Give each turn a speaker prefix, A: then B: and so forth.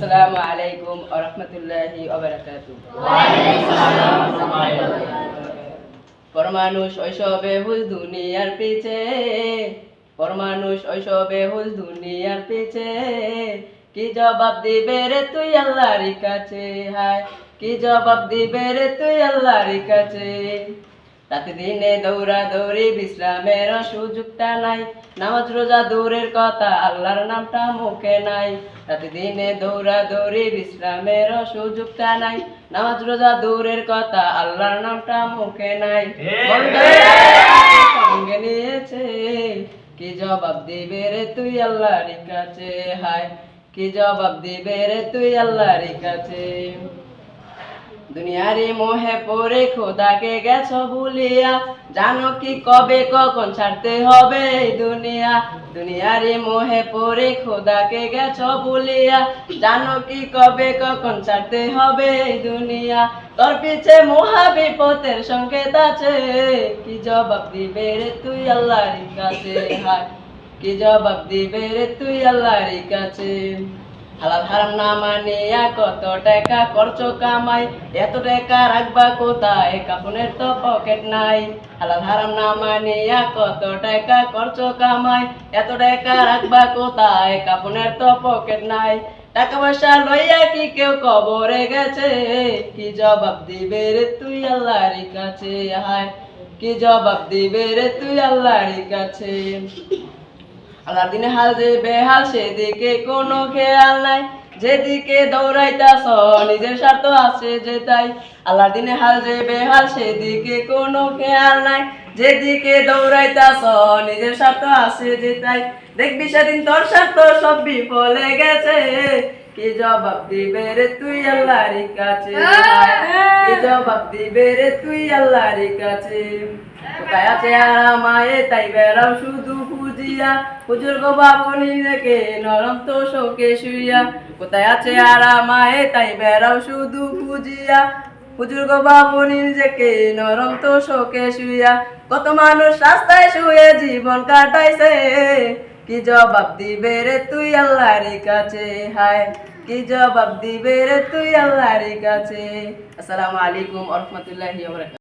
A: আসসালামু আলাইকুম ওয়া রাহমাতুল্লাহি ওয়া বারাকাতুহু। পরমানুষ ওইসবে হুল দুনিয়ার পিছে, পরমানুষ ওইসবে হুল দুনিয়ার পিছে, কি জবাব দিবে রে তুই আল্লাহর কাছে? হায় কি জবাব দিবে রে তুই আল্লাহর কাছে? রাতে দিনে দৌড়া দৌড়ি বিশ্রামের সুযোগটা নাই, নামাজ রোজা দূরের কথা আল্লাহর নামটা মুখে নাই। রাতে দিনে দৌড়া দৌড়ি বিশ্রামের সুযোগটা নাই, নামাজ রোজা দূরের কথা আল্লাহর নামটা মুখে নাই। সঙ্গে নিয়েছে, কি জবাব দিবে রে তুই আল্লাহর কাছে? হায় কি জবাব দিবে রে তুই আল্লাহর কাছে? দুনিয়ারি মোহে পড়ে খোদাকে গেছো ভুলিয়া, জানো কি কবে কখন ছাড়তে হবে এই দুনিয়া? দুনিয়ারি মোহে পড়ে খোদাকে গেছো ভুলিয়া, জানো কি কবে কখন ছাড়তে হবে এই দুনিয়া? তোর পিছে মহা বিপদের সংকেত আছে, কি জবাব দিবে রে তুই আল্লাহর কাছে? হায় কি জবাব দিবে রে তুই আল্লাহর কাছে? হালাল হারাম না মানিয়া কত টাকা করছো কামাই, এত টাকা রাখবা কোথায়? কাপনের তো পকেট নাই। হালাল হারাম না মানিয়া কত টাকা করছো কামাই, এত টাকা রাখবা কোথায়? কাপনের তো পকেট নাই। টাকা পয়সা লইয়া কি কেউ কবরে গেছে, কি জবাব দিবে রে তুই আল্লাহর কাছে? হায় কি জবাব দিবে রে তুই আল্লাহর কাছে? আল্লাহর দিনে হাল যে বেহাল সেদিকে কোনো খেয়াল নাই, যেদিকে দৌড়াইতাছ নিজের স্বার্থ আছে যে তাই। আল্লাহর দিনে হাল যে বেহাল সেদিকে কোনো খেয়াল নাই, যেদিকে দৌড়াইতাছ নিজের স্বার্থ আছে যে তাই। দেখবি সেদিন তোর স্বার্থ সব বিফলে গেছে, কি জবাব দিবে রে তুই আল্লাহর কাছে? কি জবাব দিবে রে তুই আল্লাহর কাছে? কোথায় আছে আরামায়ে তাই বেড়াও শুধু খুঁজিয়া, হুজুর গো বাবুনি রেখে নরম তো শোকে শুইয়া। কোথায় আছে আরামায়ে তাই বেড়াও শুধু খুঁজিয়া, হুজুর গো বাবুনি রেখে নরম তো শোকে শুইয়া। কত মানুষ রাস্তায় শুয়ে জীবন কাটাইছে, কি জবাব দিবে রে তুই আল্লাহর কাছে? হায় কি জবাব দিবে রে তুই আল্লাহর কাছে? আসসালামু আলাইকুম ওয়া রাহমাতুল্লাহি ওয়া বারাকাতুহু।